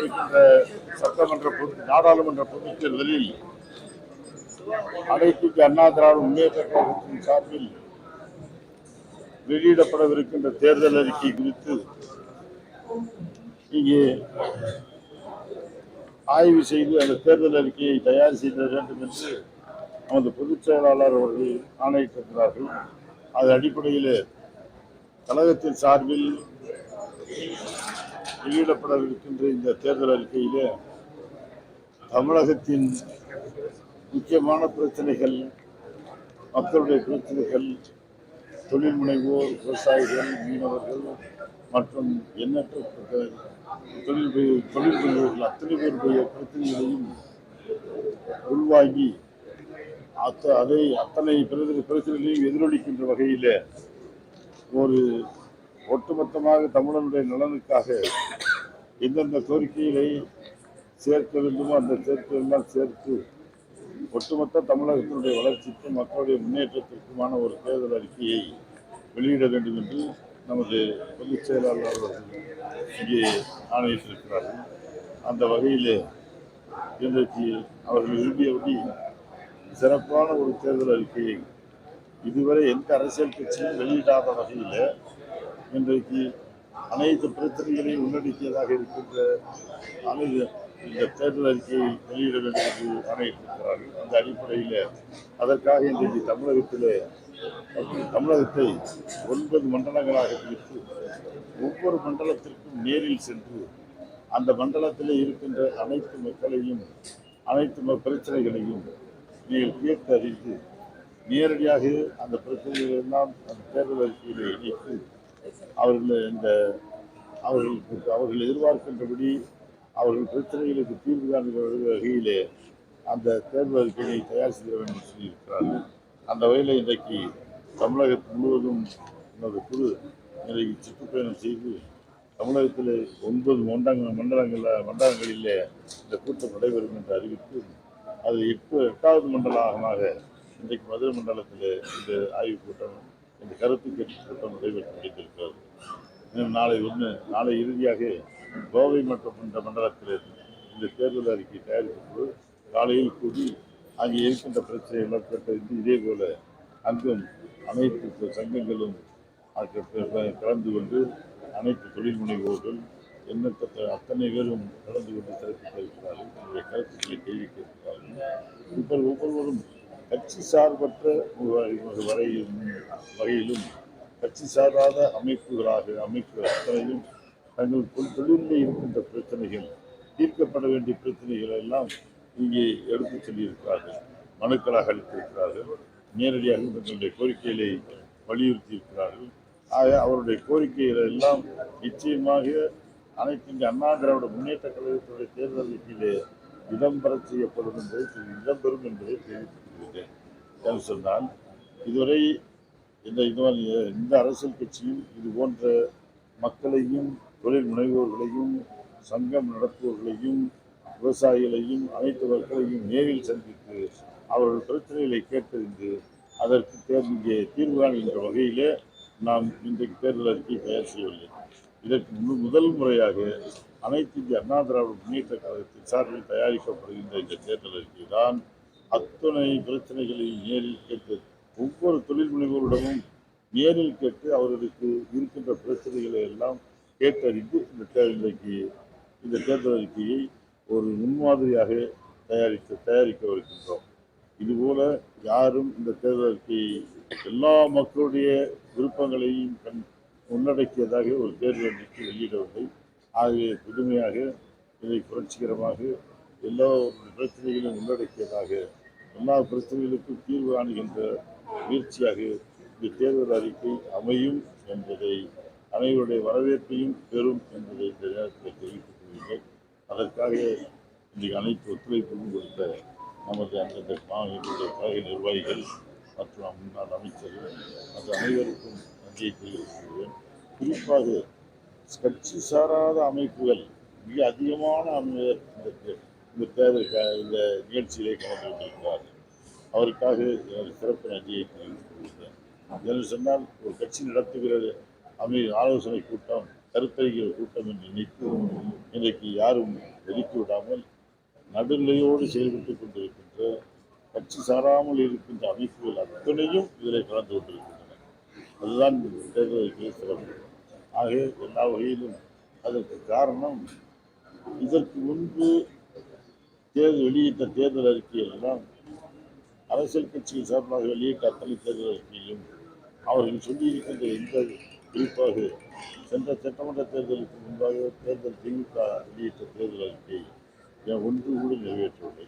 வரவிருக்கின்ற சட்டமன்ற நாடாளுமன்ற பொதுத் தேர்தலில் அனைத்து இந்திய அண்ணா திராவிட முன்னேற்ற கழகத்தின் சார்பில் வெளியிடப்படவிருக்கின்ற தேர்தல் அறிக்கை குறித்து இங்கே ஆய்வு செய்து அந்த தேர்தல் அறிக்கையை தயார் செய்த வேண்டும் என்று நமது பொதுச் செயலாளர் அவர்கள் ஆணையிட்டிருக்கிறார்கள். அதன் அடிப்படையில் கழகத்தின் சார்பில் வெளியிடப்படவிருக்கின்ற இந்த தேர்தல் அறிக்கையிலே தமிழகத்தின் முக்கியமான பிரச்சனைகள், மக்களுடைய பிரச்சனைகள், தொழில் முனைவோர், விவசாயிகள், மீனவர்கள் மற்றும் எண்ணற்ற தொழில் புரிவோர்கள் அத்தனை பேருடைய பிரச்சனைகளையும் உள்வாங்கி அத்தனை பிரச்சனைகளையும் எதிரொலிக்கின்ற வகையில் ஒரு ஒட்டுமொத்தமாக தமிழனுடைய நலனுக்காக எந்தெந்த கோரிக்கைகளை சேர்க்க வேண்டுமோ அந்த சேர்க்கையெல்லாம் சேர்த்து ஒட்டுமொத்த தமிழகத்தினுடைய வளர்ச்சிக்கும் மக்களுடைய முன்னேற்றத்திற்குமான ஒரு தேர்தல் அறிக்கையை வெளியிட வேண்டும் என்று நமது பொதுச் செயலாளர் அவர்கள் இங்கே ஆணையிட்டிருக்கிறார்கள். அந்த வகையில் இன்றைக்கு அவர்கள் விரும்பியபடி சிறப்பான ஒரு தேர்தல் அறிக்கையை இதுவரை எந்த அரசியல் கட்சியும் வெளியிடாத வகையில் இன்றைக்கு அனைத்து பிரச்சனைகளையும் உள்ளடக்கியதாக இருக்கின்ற இந்த தேர்தல் அறிக்கையை வெளியிட வேண்டும் என்று ஆணையிட்டிருக்கிறார்கள். அந்த அடிப்படையில் அதற்காக இன்றைக்கு தமிழகத்தை 9 மண்டலங்களாக பிரித்து ஒவ்வொரு மண்டலத்திற்கும் நேரில் சென்று அந்த மண்டலத்தில் இருக்கின்ற அனைத்து மக்களையும் அனைத்து பிரச்சனைகளையும் நீங்கள் கேட்டு அறிந்து நேரடியாக அந்த பிரச்சனைகள் எல்லாம் அந்த தேர்தல் அறிக்கையில் இணைத்து அவர்கள் எதிர்பார்க்கின்றபடி அவர்கள் பிரச்சனைகளுக்கு தீர்வு காண்கிற வகையிலே அந்த தேர்தல் அறிக்கையை தயார் செய்ய வேண்டும் என்று சொல்லியிருக்கிறார்கள். அந்த வகையில் இன்றைக்கு தமிழகத்தில் முழுவதும் எனது குழு இன்றைக்கு சுற்றுப்பயணம் செய்து தமிழகத்தில் 9 மண்டலங்களிலே இந்த கூட்டம் நடைபெறும் என்று அறிவித்து அது 8வது மண்டலமாக இன்றைக்கு மதுரை மண்டலத்தில் இந்த ஆய்வுக் கூட்டம், இந்த கருத்து கேட்பு கூட்டம் நடைபெற்று முடிந்திருக்கிறது. நாளை இறுதியாக கோவை மற்றும் இந்த மண்டலத்தில் இந்த தேர்தல் அறிக்கை தயாரிக்கப்பட்டு காலையில் கூடி அங்கே இருக்கின்ற பிரச்சனைகள் கேட்டறிந்து இதே போல அங்கும் அனைத்து சங்கங்களும் கலந்து கொண்டு அனைத்து தொழில் முனைவோர்கள் எண்ணற்ற அத்தனை பேரும் கலந்து கொண்டு சிறப்பிக்க இருக்கிறார்கள். என்னுடைய கருத்துக்களை தெரிவிக்க இருக்கிறார்கள். இப்போ ஒவ்வொருவரும் கட்சி சார்பற்ற வகையிலும் கட்சி சாராத அமைப்புகள் அத்தனையும் தங்கள் தொழிலில் இருக்கின்ற பிரச்சனைகள், தீர்க்கப்பட வேண்டிய பிரச்சனைகள் எல்லாம் இங்கே எடுத்துச் சொல்லியிருக்கிறார்கள், மனுக்களாக அளித்திருக்கிறார்கள். நேரடியாக தங்களுடைய கோரிக்கைகளை வலியுறுத்தி இருக்கிறார்கள். ஆக அவருடைய கோரிக்கைகள் எல்லாம் நிச்சயமாக அனைத்து இந்திய அண்ணா திராவிட முன்னேற்ற கழகத்துடைய தேர்தல் அறிக்கையிலே இடம்பெறும் என்பதை தெரிவித்துள்ளேன். என்று சொன்னால் இதுவரை இந்த அரசியல் கட்சியும் இது போன்ற மக்களையும் தொழில் முனைவோர்களையும் சங்கம் நடத்துவோர்களையும் விவசாயிகளையும் அனைத்து மக்களையும் நேரில் சந்தித்து அவர்கள் பிரச்சனைகளை கேட்டறிந்து அதற்கு இங்கே தீர்வு காண்கின்ற வகையிலே நாம் இன்றைக்கு தேர்தல் அறிக்கை தயார் செய்யவில்லை. இதற்கு முதல் முறையாக அனைத்து இந்திய அண்ணா திராவிட முன்னேற்ற கழகத்தின் சார்பில் தயாரிக்கப்படுகின்ற இந்த தேர்தல் அறிக்கை தான் அத்தனை பிரச்சனைகளையும் நேரில் கேட்டு ஒவ்வொரு தொழில் முனைவோரிடமும் நேரில் கேட்டு அவர்களுக்கு இருக்கின்ற பிரச்சனைகளை எல்லாம் கேட்டறிந்து இந்த தேர்தல் அறிக்கையை ஒரு முன்மாதிரியாக தயாரிக்க வருகின்றோம். இதுபோல யாரும் இந்த தேர்தல் அறிக்கையை எல்லா மக்களுடைய விருப்பங்களையும் உள்ளடக்கியதாக ஒரு தேர்தல் அறிக்கை வெளியிடவில்லை. ஆகவே புதுமையாக இதை புரட்சிகரமாக எல்லா பிரச்சனைகளையும் உள்ளடக்கியதாக எல்லா பிரச்சனைகளுக்கும் தீர்வு காணுகின்ற முயற்சியாக இந்த தேர்தல் அறிக்கை அமையும் என்பதை அனைவருடைய வரவேற்பையும் பெறும் என்பதை இந்த நேரத்தில் தெரிவித்துக் கொள்கிறேன். அதற்காக இன்றைக்கு அனைத்து ஒத்துழைப்பும் கொடுத்த நமது அந்தந்த மாநிலங்களுடைய கழக நிர்வாகிகள் மற்றும் முன்னாள் அமைச்சர்கள் அந்த அனைவருக்கும் நன்றியை தெரிவித்துக் குறிப்பாக கட்சி சாராத அமைப்புகள் மிக அதிகமான இந்த நிகழ்ச்சியிலே கலந்து கொண்டிருக்கிறார்கள். அவருக்காக எனது சிறப்பு நன்றியை தெரிவித்துக் கொள்கிறேன். என்று சொன்னால் ஒரு கட்சி நடத்துகிற ஆலோசனை கூட்டம், கருத்தறிகிற கூட்டம் என்று நினைத்து இன்றைக்கு யாரும் வெடித்து விடாமல் நடுநிலையோடு செயல்பட்டுக் கொண்டிருக்கின்ற கட்சி சாராமல் இருக்கின்ற அமைப்புகள் அத்தனையும் இதில் கலந்து கொண்டிருக்கின்றன. அதுதான் தேர்தலுக்கு சிறப்பு. ஆக எல்லா வகையிலும் அதற்கு காரணம் இதற்கு முன்பு வெளியிட்ட தேர்தல் அறிக்கையெல்லாம் அரசியல் கட்சியின் சார்பாக வெளியிட்ட அத்தனை தேர்தல் அறிக்கையும் அவர்கள் சொல்லியிருக்கின்ற எந்த குறிப்பாக சென்ற சட்டமன்ற தேர்தலுக்கு முன்பாக திமுக வெளியிட்ட தேர்தல் அறிக்கை ஒன்று கூட நிறைவேற்றவில்லை.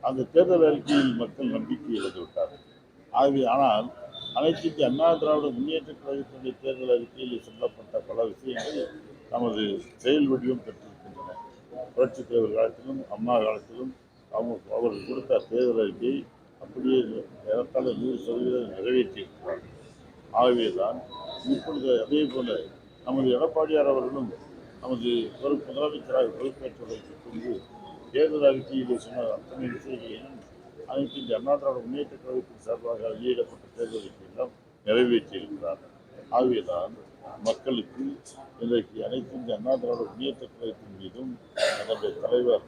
அந்த தேர்தல் அறிக்கையில் மக்கள் நம்பிக்கை இழந்துவிட்டார்கள். ஆகவே ஆனால் அனைத்து இந்திய அண்ணா திராவிட முன்னேற்ற கழகத்தினுடைய தேர்தல் அறிக்கையில் சொல்லப்பட்ட பல விஷயங்கள் நமது செயல் வடிவம் பெற்றிருக்கின்றன. புரட்சித் தலைவர் காலத்திலும் அம்மா காலத்திலும் அவர்கள் கொடுத்த தேர்தல் அறிக்கையை அப்படியே ஏறத்தாழ 100% நிறைவேற்றியிருக்கிறார்கள். ஆகவேதான் இப்பொழுது அதே போல நமது எடப்பாடியார் அவர்களும் நமது முதலமைச்சராக பொறுப்பேற்றதற்கு பின்பு தேர்தல் அறிக்கையிலே சொன்ன அத்தனை விஷயங்களையும் அனைத்து இந்திய அண்ணா திராவிட முன்னேற்ற கழகத்தின் சார்பாக வெளியிடப்பட்ட தேர்தல் அறிக்கையெல்லாம் நிறைவேற்றியிருக்கிறார்கள். ஆகவேதான் மக்களுக்கு இன்றைக்கு அனைத்து இந்திய அண்ணா திராவிட முன்னேற்ற கழகத்தின் மீதும் அதனுடைய தலைவர்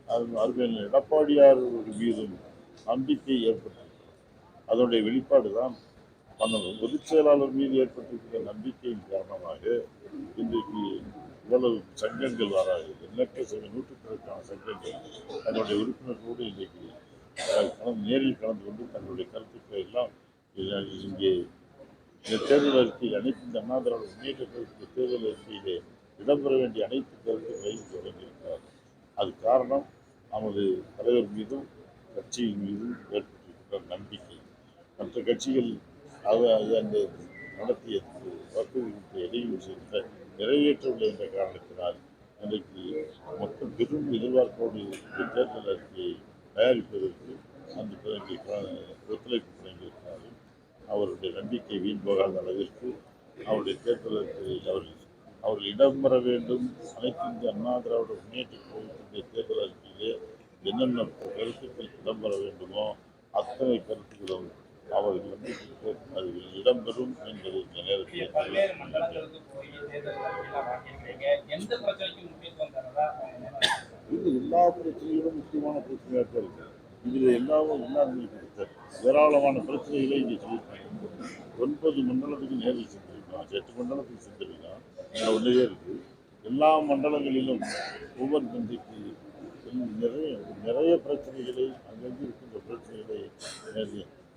அருமையான எடப்பாடியார் மீதும் நம்பிக்கை ஏற்பட்டிருக்கிறது. அதனுடைய வெளிப்பாடு தான் அந்த பொதுச் செயலாளர் மீது ஏற்பட்டிருக்கிற நம்பிக்கையின் காரணமாக இன்றைக்கு இவ்வளவு சங்கங்கள் வராது. எண்ணற்ற நூற்றுக்கணக்கான சங்கங்கள் தன்னுடைய உறுப்பினர்களோடு இன்றைக்கு நேரில் கலந்து கொண்டு தங்களுடைய கருத்துக்களை எல்லாம் இங்கே இந்த தேர்தல் அறிக்கையில் அனைத்து இந்த அண்ணா திராவிட முன்னேற்ற கழகத்திய தேர்தல் அறிக்கையிலே இடம்பெற வேண்டிய அனைத்து கருத்துக்களையும் தொடங்கியிருக்கிறார். அது காரணம் நமது தலைவர் மீதும் கட்சியின் மீதும் ஏற்பட்டிருக்கிற நம்பிக்கை. மற்ற கட்சிகள் அந்த நடத்திய வாக்குறுதிக்கு இடையில் சேர்ந்த நிறைவேற்றவில்லை என்ற காரணத்தினால் இன்றைக்கு மக்கள் பெரும் எதிர்பார்ப்போடு இந்த தேர்தல் அறிக்கையை தயாரிப்பதற்கு அந்த ஒத்துழைப்பு வழங்கியிருக்கிறார்கள். அவருடைய நம்பிக்கை வீண் போகாத அளவிற்கு அவருடைய தேர்தல் அறிக்கையில் அவர்கள் இடம்பெற வேண்டும். அனைத்து இந்திய அண்ணா திராவிட முன்னேற்ற கழகத்தினுடைய தேர்தல் அறிக்கையிலே என்னென்ன கருத்துக்கள் இடம்பெற வேண்டுமோ அத்தனை கருத்துக்களும் அவர்கள் அதில் இடம்பெறும் என்பது இந்த நேரத்தில் இது எல்லா பிரச்சனைகளும் முக்கியமான பிரச்சனையாக இருக்கு. இதில் எல்லாரும் ஏராளமான பிரச்சனைகளை இங்கே சொல்லியிருக்காங்க. 9 மண்டலத்துக்கு நேரில் சென்றிருக்கலாம், 8 மண்டலத்துக்கு சென்றிருக்கலாம். ஒன்றையே இருக்கு. எல்லா மண்டலங்களிலும் ஒவ்வொரு தந்தைக்கு நிறைய பிரச்சனைகளை அங்கங்கே இருக்கின்ற பிரச்சனைகளை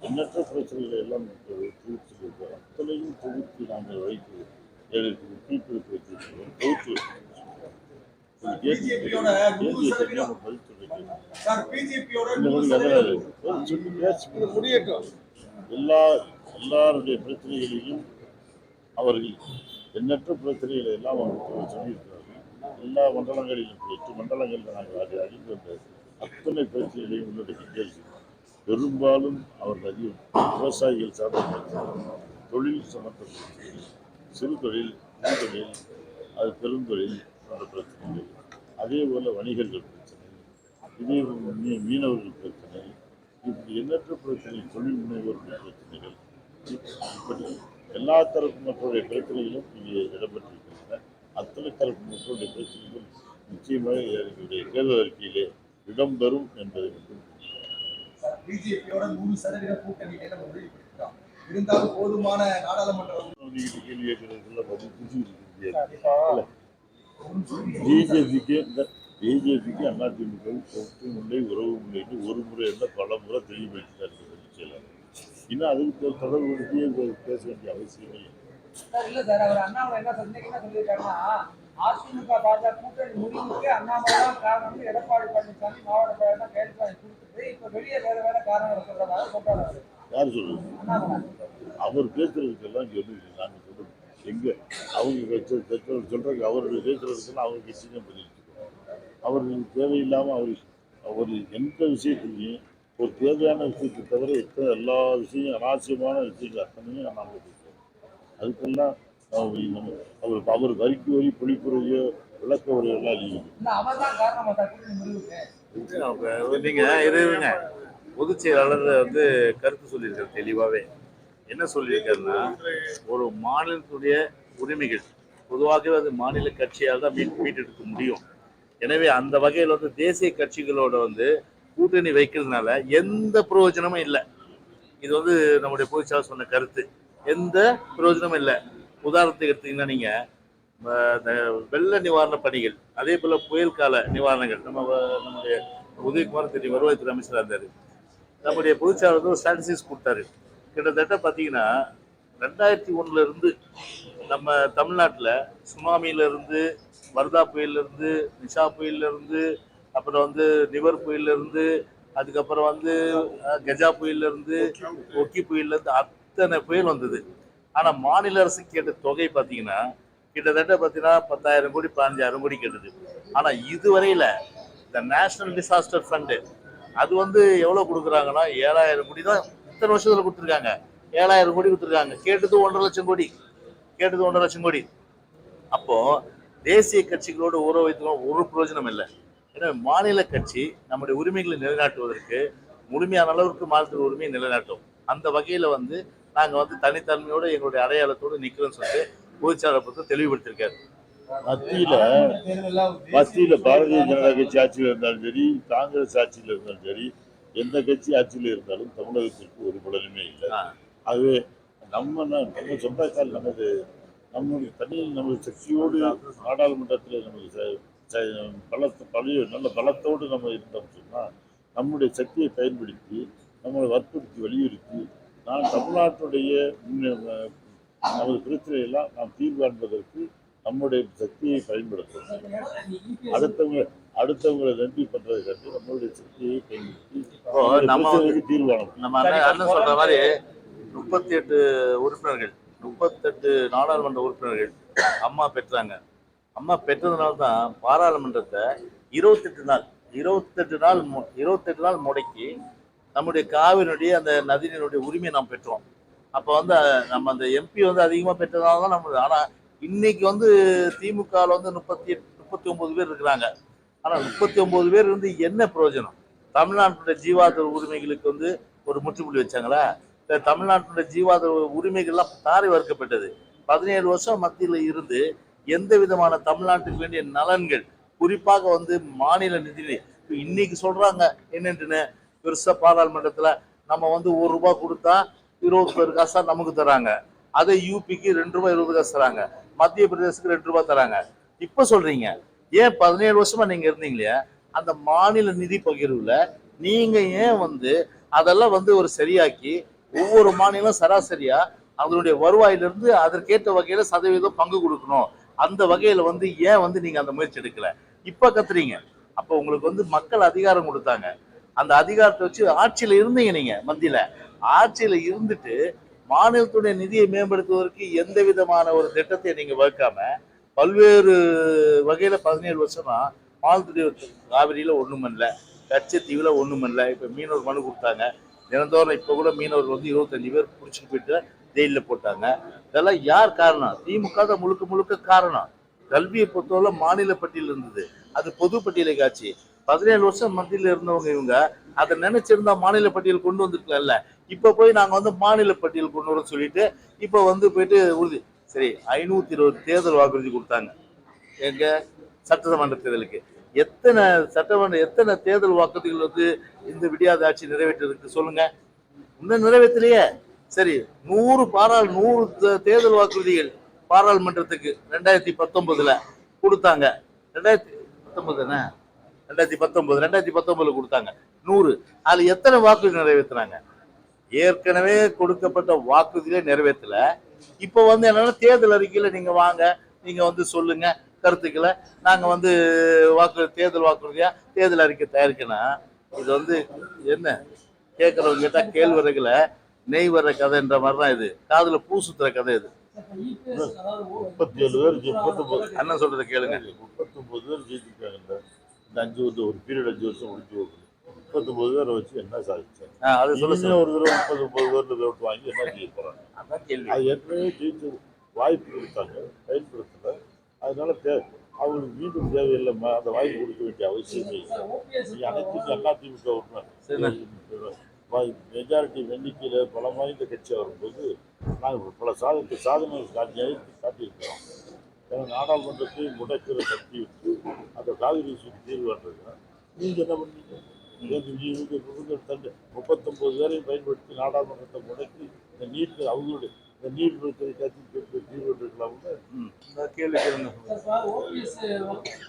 எண்ணற்ற பிரச்சனைகளை எல்லாம் தீர்த்து அத்தனையும் தொகுத்து நாங்கள் வைத்து தீர்ப்பிற்கு வைத்திருக்கிறோம். தொகுத்து எல்லாருடைய பிரச்சனைகளையும் அவர்கள் எண்ணற்ற பிரச்சனைகளை எல்லாம் அவர்கள் சொல்லியிருக்கிறார்கள். எல்லா மண்டலங்களிலும் 8 மண்டலங்களில் நாங்கள் அறிந்து வந்த அத்தனை பிரச்சனைகளையும் உள்ளடக்கி கேள்வி. பெரும்பாலும் அவர்கள் விவசாயிகள் சார்ந்த பிரச்சனை, தொழில் சம்பந்தப்பட்ட பிரச்சனை, சிறு தொழில், தொழில், அது பெருந்தொழில் போன்ற பிரச்சனைகள், அதே போல வணிகர்கள் பிரச்சனை, இதே மீனவர்கள் பிரச்சனை, இப்படி எண்ணற்ற பிரச்சனை, தொழில் முனைவோர்கள் பிரச்சனைகள், இப்படி எல்லா தரப்பு மக்களுடைய பிரச்சனைகளும் இங்கே இடம்பெற்றிருக்கின்றன. அத்தனை தரப்பு மக்களுடைய பிரச்சனைகள் நிச்சயமாக எங்களுடைய தேர்தல் அறிக்கையிலே இடம்பெறும் என்பதை பிஜேபியோட 100% கூட்டணி இருந்தாலும் போதுமான நாடாளுமன்ற கேள்வி கேட்கறதுக்குள்ள பிஜேபிக்கு அதிமுக சொத்து முல்லை உறவு முல்லைன்னு ஒரு முறை இல்லை பல முறை தெளிவுபடுத்தினார் செயலாளர். இன்னும் அதுக்கு தொடர்புபடுத்தி பேச வேண்டிய அவசியமே இல்ல சார். அவர் அண்ணாமலை என்ன சொல்லியிருக்காங்கன்னா அதிமுக பாஜக கூட்டணி முடிவுக்கு அண்ணாமலை தான் காரணம். எடப்பாடி பழனிசாமி மாவட்ட செயலர் கையெழுத்து வாங்கி கொடுத்துட்டு இப்ப வெளியே வேற காரணம் சொல்றதாக சொல்றாரு. யார் சொல்றது? அவர் பேசுறதுக்கெல்லாம் இங்க வந்து நாங்க சொல்றது எங்க அவங்க சொல்றாங்க. அவருடைய பேசுறதுக்கெல்லாம் அவங்க கட்சி தான் பதில். அவர்களுக்கு தேவையில்லாம அவர் எந்த விஷயத்திலையும் ஒரு தேவையான விஷயத்தை தவிர எல்லா விஷயம் அனாவசியமான விஷயங்கள் அத்தனையும் நாம பேசுவோம். அதுக்கெல்லாம் அவர் வரிக்கு வரி பொழிப்புறையோ விளக்க உரையெல்லாம் நீங்க இருங்க. பொதுச் செயலாளர் வந்து கருத்து சொல்லியிருக்காரு தெளிவாவே. என்ன சொல்லியிருக்காருன்னா, ஒரு மாநிலத்துடைய உரிமைகள் பொதுவாகவே அது மாநில கட்சியால் தான் மீட்டெடுக்க முடியும். எனவே அந்த வகையில் வந்து தேசிய கட்சிகளோட வந்து கூட்டணி வைக்கிறதுனால எந்த பிரயோஜனமும் இல்லை. இது வந்து நம்முடைய பொதுச்செயலாளர் சொன்ன கருத்து. எந்த பிரயோஜனமும் இல்லை. உதாரணத்துக்கு எடுத்தீங்கன்னா நீங்க இந்த வெள்ள நிவாரண பணிகள், அதே போல புயல் கால நிவாரணங்கள், நம்முடைய உதயகுமார் தெரியும், வருவாய்த்துறை அமைச்சராக இருந்தாரு. நம்முடைய பொதுச்செயலாளர் வந்து ஒரு ஸ்ட்ராட்டஜிஸ் கொடுத்தாரு. கிட்டத்தட்ட பார்த்தீங்கன்னா 2001 இருந்து நம்ம தமிழ்நாட்டில் சுனாமியில இருந்து, வர்தா புயல்ல இருந்து, நிஷா புயல்ல இருந்து, அப்புறம் வந்து நிவர் புயல்ல இருந்து, அதுக்கப்புறம் வந்து கஜா புயல்ல இருந்து, ஒக்கி புயல்ல இருந்து அத்தனை புயல் வந்தது. ஆனா மாநில அரசு கேட்ட தொகை பார்த்தீங்கன்னா கிட்டத்தட்ட பார்த்தீங்கன்னா 10,000 கோடி 15,000 கோடி கேட்டது. ஆனா இதுவரையில இந்த நேஷனல் டிசாஸ்டர் ஃபண்டு அது வந்து எவ்வளவு கொடுக்குறாங்கன்னா 7,000 கோடி தான் இத்தனை வருஷத்துல கொடுத்துருக்காங்க. 7,000 கோடி கொடுத்துருக்காங்க. கேட்டது 1.5 லட்சம் கோடி. கேட்டது 1.5 லட்சம் கோடி. அப்போ தேசிய கட்சிகளோடு உறவு வைத்துக்கணும் ஒரு பிரயோஜனம் இல்லை. எனவே மாநில கட்சி நம்முடைய உரிமைகளை நிலைநாட்டுவதற்கு முழுமையான அளவுக்கு மாநில உரிமையை நிலைநாட்டும். அந்த வகையில வந்து நாங்க வந்து தனித்தன்மையோட எங்களுடைய அடையாளத்தோடு நிக்கிறோம்னு சொல்லிட்டு பொதுச்செயலாளர் பத்தி தெளிவுபடுத்திருக்காரு. மத்தியில பாரதிய ஜனதா கட்சி ஆட்சியில் இருந்தாலும் சரி, காங்கிரஸ் ஆட்சியில் இருந்தாலும் சரி, எந்த கட்சி ஆட்சியில் இருந்தாலும் தமிழகத்திற்கு ஒரு பலனுமே இல்லை. ஆகவே நம்ம சொந்தக்கால் நம்முடைய நமது சக்தியோடு நாடாளுமன்றத்தில் நல்ல பலத்தோடு நம்ம இருந்தோம் சொன்னா நம்முடைய சக்தியை பயன்படுத்தி நம்மளை வற்புறுத்தி வலியுறுத்தி நான் தமிழ்நாட்டுடைய நமது பிரச்சனையெல்லாம் நாம் தீர்வு காண்பதற்கு நம்முடைய சக்தியை பயன்படுத்தணும். அடுத்தவங்களை நன்றி பண்றதை கண்டு நம்மளுடைய சக்தியை பயன்படுத்தி தீர்வானம். நம்ம அண்ணன் சொல்ற மாதிரி 38 உறுப்பினர்கள், 38 நாடாளுமன்ற உறுப்பினர்கள் அம்மா பெற்றாங்க. அம்மா பெற்றதுனால தான் பாராளுமன்றத்தை 28 நாள் முடக்கி நம்முடைய காவிரியுடைய அந்த நதியினுடைய உரிமையை நாம் பெற்றோம். அப்போ வந்து நம்ம அந்த எம்பி வந்து அதிகமாக பெற்றதுனால தான் நம்ம. ஆனால் இன்னைக்கு வந்து திமுகவில் வந்து 39 பேர் இருக்கிறாங்க. ஆனால் 39 பேர் இருந்து என்ன பிரயோஜனம்? தமிழ்நாட்டுடைய ஜீவாதார உரிமைகளுக்கு வந்து ஒரு முற்றுப்புள்ளி வச்சாங்களா? தமிழ்நாட்டுடைய ஜீவாதார உரிமைகள்லாம் தாரை வறுக்கப்பட்டது. 17 வருஷம் மத்தியில் இருந்து எந்த விதமான தமிழ்நாட்டுக்கு வேண்டிய நலன்கள், குறிப்பாக வந்து மாநில நிதி இன்னைக்கு சொல்றாங்க என்னன்னு பெருசா பாராளுமன்றத்துல நம்ம வந்து ₹1 கொடுத்தா 21 காசா நமக்கு தராங்க. அதை யூபிக்கு ₹2 காசு தராங்க, மத்திய பிரதேசத்துக்கு ₹2 தராங்க. இப்ப சொல்றீங்க ஏன் 17 வருஷமா நீங்க இருந்தீங்களே அந்த மாநில நிதி பகிர்வுல நீங்க ஏன் வந்து அதெல்லாம் வந்து ஒரு சரியாக்கி ஒவ்வொரு மாநிலம் சராசரியா அதனுடைய வருவாயிலிருந்து அதற்கேற்ற வகையில சதவீதம் பங்கு கொடுக்கணும். அந்த வகையில வந்து ஏன் வந்து நீங்க அந்த முயற்சி எடுக்கல? இப்ப கத்துறீங்க. அப்ப உங்களுக்கு வந்து மக்கள் அதிகாரம் கொடுத்தாங்க. அந்த அதிகாரத்தை வச்சு ஆட்சியில இருந்தீங்க. நீங்க மத்தியில ஆட்சியில இருந்துட்டு மாநிலத்துடைய நிதியை மேம்படுத்துவதற்கு எந்த விதமான ஒரு திட்டத்தை நீங்க வகுக்காம பல்வேறு வகையில 17 வருஷமா மாலத்துடைய காவிரியில ஒண்ணும் இல்லை, கச்சத்தீவுல ஒண்ணும் இல்லை. இப்ப மீனவர் மனு கொடுத்தாங்க. தினந்தோறும் இப்ப கூட மீனவர் வந்து 25 பேர் பிடிச்சிட்டு போயிட்டு ஜெயில போட்டாங்க. இதெல்லாம் யார் காரணம்? திமுக தான் முழுக்க காரணம். கல்வியை பொறுத்தவரை மாநில பட்டியல் இருந்தது, அது பொது பட்டியலை காட்சி. 17 வருஷம் மத்தியில் இருந்தவங்க இவங்க அதை நினைச்சிருந்தா மாநில பட்டியல் கொண்டு வந்திருக்கல. இப்ப போய் நாங்க வந்து மாநில பட்டியல் கொண்டு வர சொல்லிட்டு இப்ப வந்து போயிட்டு உறுதி சரி 520 தேர்தல் வாக்குறுதி கொடுத்தாங்க. எங்க சட்டமன்ற தேர்தலுக்கு எத்தனை தேர்தல் வாக்குறுதிகள் வந்து இந்த விடியாத ஆட்சி நிறைவேற்றிருக்கு சொல்லுங்க? இன்னும் நிறைவேற்றலையே. சரி 100 தேர்தல் வாக்குறுதிகள் பாராளுமன்றத்துக்கு 2019 கொடுத்தாங்க. 2019 கொடுத்தாங்க 100. அதுல எத்தனை வாக்குறுதி நிறைவேற்றினாங்க? ஏற்கனவே கொடுக்கப்பட்ட வாக்குறுதிகளை நிறைவேற்றல. இப்ப வந்து என்னன்னா தேர்தல் அறிக்கையில நீங்க வாங்க, நீங்க வந்து சொல்லுங்க கருத்துக்களை, நாங்க வந்து தேர்தல் வாக்குறுதியா தேர்தல் அறிக்கை தயாரிக்கணும். இது வந்து என்ன கேட்கறவங்க கேட்டா கேழ்வரகுல நெய் வர்ற கதைன்ற மாதிரிதான் இது. காதுல பூ சுத்துற கதை இது. 37 பேர் அண்ணன் சொல்றதை கேளுங்க. 39 பேர் ஜெயிச்சிருக்காங்க. இந்த ஒரு பீரியட் 5 வருஷம் முடிஞ்சு போகுது. 39 பேரை வச்சு என்ன சாதிச்சாங்க? அது சொல்ல ஒரு தடவை 39 பேர் ஓட்டு வாங்கி என்ன செய்ய போறாங்க? அது ஏற்கனவே ஜெயிச்சு வாய்ப்பு கொடுத்தாங்க, பயன்படுத்தல. அதனால அவங்களுக்கு மீண்டும் தேவையில்லைம்மா, அந்த வாய்ப்பு கொடுக்க வேண்டிய அவசியமே இல்லை. அனைத்து அதிமுக மெஜாரிட்டி எண்ணிக்கையில பலம் வாய்ந்த கட்சியாக வரும்போது நாங்கள் பல சாதனைகள் காட்டியிருக்கிறோம். நாடாளுமன்றத்தை முடக்கிற சக்திக்கு அந்த காவிரி விஷயம் தீர்வு பண்ணுறதுன்னா நீங்க என்ன பண்ணீங்க? இவங்க 39 பேரையும் பயன்படுத்தி நாடாளுமன்றத்தை முடக்கி இந்த நீட் அவங்களுடைய இந்த நீட் பிரச்சனை தீர்வு இருக்கலாம்ல. இந்த கேள்வி கேளுங்க.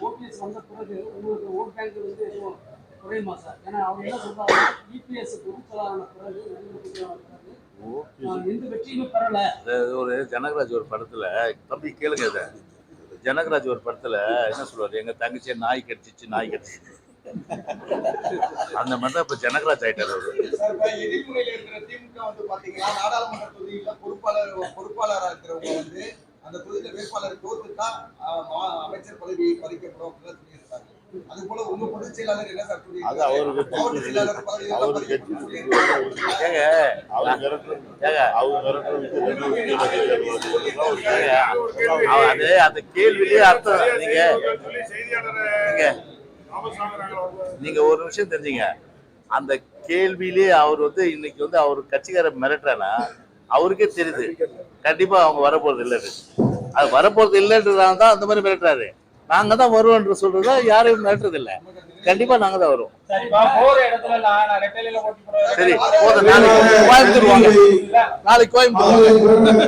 ஓபிஎஸ் வந்த பிறகு உங்களுக்கு ஓட் பேங்க் வந்து எதுவும் குறையுமா சார்? ஏன்னா அவங்க என்ன சொல்றாங்க, இபிஎஸ் பொதுச்செயலாளர் பிறகு எந்த வெற்றியுமே பெறல. ஒரு ஜனகராஜ் ஒரு படத்துல, தம்பி கேளுங்க இதை, ஜனகராஜ் ஒரு படத்துல என்ன சொல்லுவாரு, எங்க தங்கச்சியை நாய் கடிச்சிச்சு அந்த மாதிரி தான் இப்ப ஜனகராஜ் ஆயிட்டாரு அவரு. எதிர்முறையில் இருக்கிற திமுக வந்து பாத்தீங்கன்னா நாடாளுமன்ற தொகுதியில பொறுப்பாளராக இருக்கிறவங்க வந்து அந்த தொகுதியில வேட்பாளர் தோத்துதான் அமைச்சர் பதவி பறிக்கப்படும் அப்படின்னு சொல்லியிருக்காங்க. அது போல உங்க பொதுச் செயலாளர் என்ன சார் மாவட்ட செயலாளர் பதவி அந்த கேள்வியிலேயே அர்த்தம். நீங்க ஒரு விஷயம் தெரிஞ்சீங்க, அந்த கேள்வியிலே அவர் வந்து இன்னைக்கு வந்து அவர் கட்சிக்கார மிரட்டுறானா அவருக்கே தெரியுது கண்டிப்பா அவங்க வரப்போறது இல்லைன்னு. அது வரப்போறது இல்லைன்றதால தான் அந்த மாதிரி மிரட்டுறாரு. நாங்க தான் வருவோன்ற சொல்றதா யாரையும் மிரட்டுறது இல்லை. கண்டிப்பா நாங்க தான் வருவோம். சரி, போதும். நாளைக்கு கோயம்புத்தூர் வாங்க, நாளைக்கு கோயம்புத்தூர்